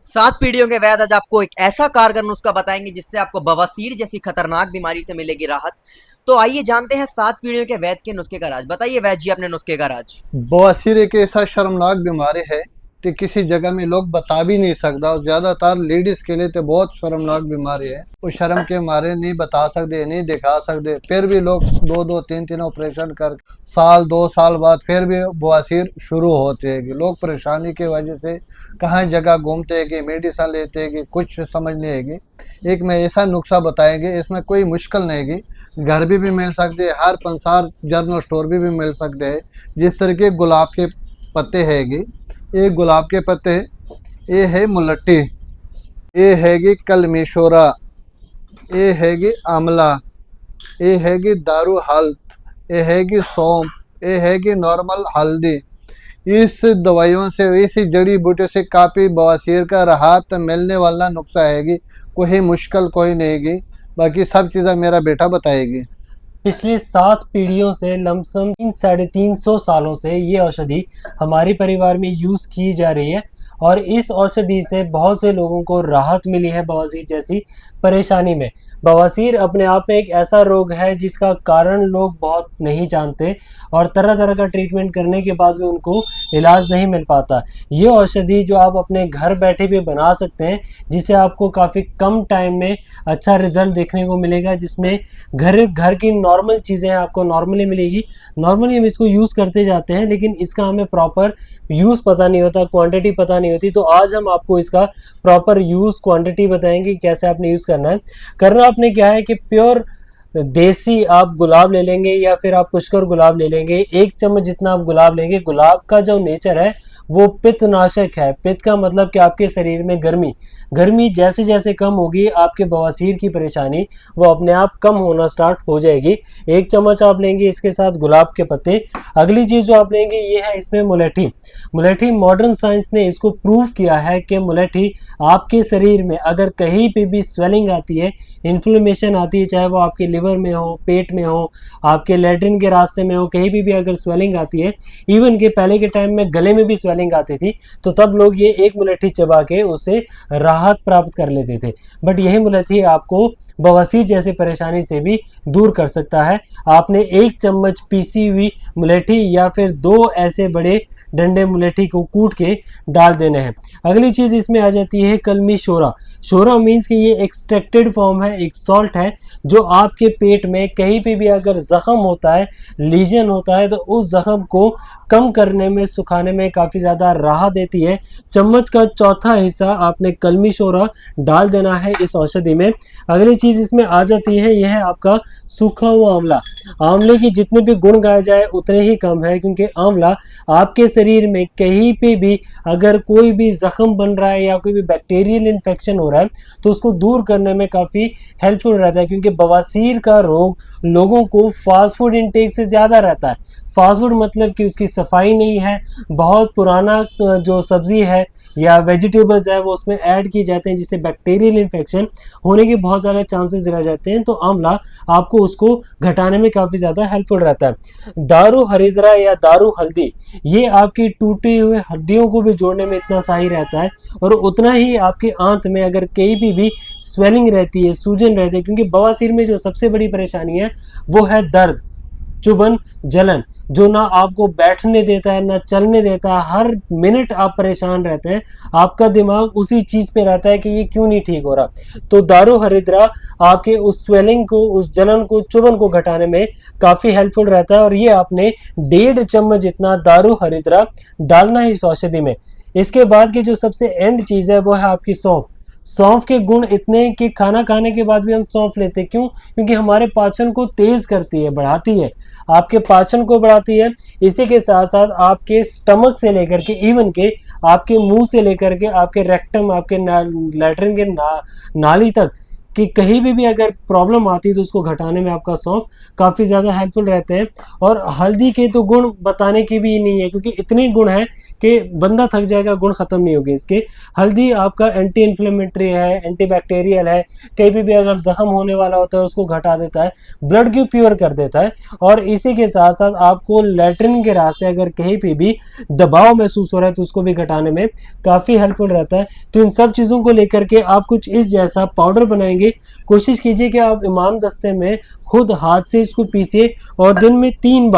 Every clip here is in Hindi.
7 पीढ़ियों के वैद आज आपको एक ऐसा कारगर नुस्खा बताएंगे जिससे आपको बवासीर जैसी खतरनाक बीमारी से मिलेगी राहत। तो आइए जानते हैं 7 पीढ़ियों के वैद के नुस्खे का राज। बताइए वैद जी अपने नुस्खे का राज। बवासीर एक ऐसा शर्मनाक बीमारी है कि किसी जगह में लोग बता भी नहीं सकता, और ज़्यादातर लेडीज़ के लिए तो बहुत शर्मनाक बीमारी है। वो शर्म के मारे नहीं बता सकते, नहीं दिखा सकते, फिर भी लोग दो दो तीन तीन ऑपरेशन कर साल 2 साल बाद फिर भी बवासीर शुरू होते हैं कि लोग परेशानी की वजह से कहाँ जगह घूमते हैं कि मेडिसिन लेते हैं कि कुछ समझ नहीं है। एक मैं ऐसा नुस्खा बताएंगे, इसमें कोई मुश्किल नहीं है, घर भी मिल सकते हैं, हर पंसार जनरल स्टोर भी मिल सकते हैं। जिस तरह के गुलाब के पत्ते हैगी, ये गुलाब के पत्ते, ये है मुलट्टी, ये हैगी कलमीशोरा, ये हैगी आंवला, ये हैगी दारू हल्द, ये हैगी सौंफ, ये हैगी नॉर्मल हल्दी। इस दवाइयों से, इसी जड़ी बूटी से काफ़ी बवासीर का राहत मिलने वाला नुस्खा हैगी। कोई मुश्किल कोई नहीं गी, बाकी सब चीज़ें मेरा बेटा बताएगी। पिछली 7 पीढ़ियों से लमसम 300-350 सालों से ये औषधि हमारे परिवार में यूज़ की जा रही है और इस औषधि से बहुत से लोगों को राहत मिली है बवासीर जैसी परेशानी में। बवासीर अपने आप में एक ऐसा रोग है जिसका कारण लोग बहुत नहीं जानते और तरह तरह का ट्रीटमेंट करने के बाद भी उनको इलाज नहीं मिल पाता। ये औषधि जो आप अपने घर बैठे भी बना सकते हैं, जिसे आपको काफ़ी कम टाइम में अच्छा रिजल्ट देखने को मिलेगा, जिसमें घर की नॉर्मल चीज़ें आपको नॉर्मली मिलेगी। नॉर्मली हम इसको यूज़ करते जाते हैं लेकिन इसका हमें प्रॉपर यूज़ पता नहीं होता, क्वांटिटी पता नहीं होती। तो आज हम आपको इसका प्रॉपर यूज़ क्वांटिटी बताएंगे कैसे आपने यूज़ करना है। करना आपने क्या है कि प्योर देसी आप गुलाब ले लेंगे या फिर आप पुष्कर गुलाब ले लेंगे। 1 चम्मच जितना आप गुलाब लेंगे। गुलाब का जो नेचर है वो पित्तनाशक है। पित्त का मतलब कि आपके शरीर में गर्मी जैसे जैसे कम होगी, आपके बवासीर की परेशानी वो अपने आप कम होना स्टार्ट हो जाएगी। 1 चम्मच आप लेंगे, इसके साथ गुलाब के पत्ते। अगली चीज़ जो आप लेंगे ये है इसमें मुलेठी। मॉडर्न साइंस ने इसको प्रूव किया है कि मुलेठी आपके शरीर में अगर कहीं पे भी स्वेलिंग आती है, इन्फ्लेमेशन आती है, चाहे वो आपके लिवर में हो, पेट में हो, आपके लैट्रिन के रास्ते में हो, कहीं भी अगर स्वेलिंग आती है, इवन के पहले के टाइम में गले में भी स्वेलिंग आती थी, तो तब लोग ये एक मुलेठी चबा के उससे राहत प्राप्त कर लेते थे। बट यही मुलेठी आपको बवासीर जैसी परेशानी से भी दूर कर सकता है। आपने 1 चम्मच पीसी हुई मुलेठी या फिर 2 ऐसे बड़े डंडे मुलेठी को कूट के डाल देने हैं। अगली चीज़ इसमें आ जाती है कलमी शोरा। शोरा मीन्स कि ये एक्सट्रैक्टेड फॉर्म है, एक सॉल्ट है जो आपके पेट में कहीं पे भी अगर ज़ख़म होता है, लीजन होता है, तो उस ज़ख़म को कम करने में, सुखाने में काफ़ी ज़्यादा राहत देती है। चम्मच का 1/4 हिस्सा आपने कलमी शोरा डाल देना है इस औषधि में। अगली चीज़ इसमें आ जाती है, यह है आपका सूखा हुआ आंवला। आंवले की जितने भी गुण गाए जाए उतने ही कम है, क्योंकि आंवला आपके शरीर में कहीं पे भी अगर कोई भी जख्म बन रहा है या कोई भी बैक्टीरियल इन्फेक्शन हो रहा है तो उसको दूर करने में काफ़ी हेल्पफुल रहता है। क्योंकि बवासीर का रोग लोगों को फास्ट फूड इंटेक से ज़्यादा रहता है। फास्ट फूड मतलब कि उसकी सफाई नहीं है, बहुत पुराना जो सब्जी है या वेजिटेबल्स है वो उसमें ऐड किए जाते हैं, जिससे बैक्टीरियल इन्फेक्शन होने के बहुत ज़्यादा चांसेस रह जाते हैं। तो आंवला आपको उसको घटाने में काफ़ी ज़्यादा हेल्पफुल रहता है। दारू हरिद्रा या दारू हल्दी, ये आपकी टूटी हुए हड्डियों को भी जोड़ने में इतना सही रहता है और उतना ही आपके आंत में अगर कहीं भी स्वेलिंग रहती है, सूजन रहती है, क्योंकि बवासीर में जो सबसे बड़ी परेशानी है वो है दर्द, चुभन, जलन, जो ना आपको बैठने देता है ना चलने देता है। हर मिनट आप परेशान रहते हैं, आपका दिमाग उसी चीज़ पे रहता है कि ये क्यों नहीं ठीक हो रहा। तो दारू हरिद्रा आपके उस स्वेलिंग को, उस जलन को, चुभन को घटाने में काफ़ी हेल्पफुल रहता है। और ये आपने 1.5 चम्मच जितना दारू हरिद्रा डालना है इस औषधि में। इसके बाद की जो सबसे एंड चीज़ है वो है आपकी सौंफ। सौंफ के गुण इतने कि खाना खाने के बाद भी हम सौंफ लेते हैं। क्यों? क्योंकि हमारे पाचन को तेज करती है, बढ़ाती है, आपके पाचन को बढ़ाती है। इसी के साथ साथ आपके स्टमक से लेकर के इवन के आपके मुंह से लेकर के आपके रेक्टम, आपके लैट्रिन के नाली तक कि कहीं भी अगर प्रॉब्लम आती है तो उसको घटाने में आपका सौंफ काफ़ी ज़्यादा हेल्पफुल रहते हैं। और हल्दी के तो गुण बताने की भी नहीं है, क्योंकि इतने गुण हैं कि बंदा थक जाएगा, गुण ख़त्म नहीं होंगे इसके। हल्दी आपका एंटी इन्फ्लेमेटरी है, एंटीबैक्टीरियल है, कहीं भी अगर जख्म होने वाला होता है उसको घटा देता है, ब्लड को प्योर कर देता है। और इसी के साथ साथ आपको लैट्रिन के रास्ते अगर कहीं पे भी दबाव महसूस हो रहा है तो उसको भी घटाने में काफ़ी हेल्पफुल रहता है। तो इन सब चीज़ों को लेकर के आप कुछ इस जैसा पाउडर बनाएंगे, कोशिश कीजिए कि आप इमाम दस्ते में खुद हाथ से इसको पीसिए और दिन में 3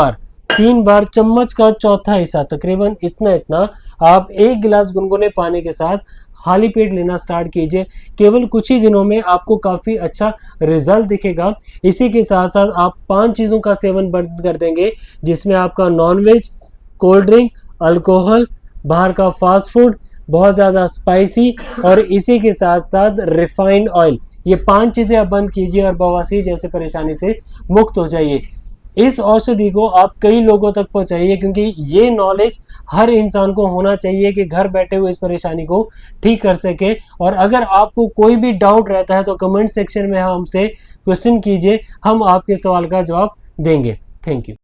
बार चम्मच का चौथा हिस्सा, तकरीबन इतना आप 1 गिलास गुनगुने पानी के साथ खाली पेट लेना स्टार्ट कीजिए। केवल कुछ ही दिनों में आपको काफ़ी अच्छा रिजल्ट दिखेगा। इसी के साथ साथ आप 5 चीज़ों का सेवन बंद कर देंगे, जिसमें आपका नॉनवेज, कोल्ड ड्रिंक, अल्कोहल, बाहर का फास्ट फूड, बहुत ज़्यादा स्पाइसी और इसी के साथ साथ रिफाइंड ऑयल, ये 5 चीज़ें आप बंद कीजिए और बवासीर जैसे परेशानी से मुक्त हो जाइए। इस औषधि को आप कई लोगों तक पहुंचाइए, क्योंकि ये नॉलेज हर इंसान को होना चाहिए कि घर बैठे हुए इस परेशानी को ठीक कर सके। और अगर आपको कोई भी डाउट रहता है तो कमेंट सेक्शन में हमसे क्वेश्चन कीजिए, हम आपके सवाल का जवाब देंगे। Thank you.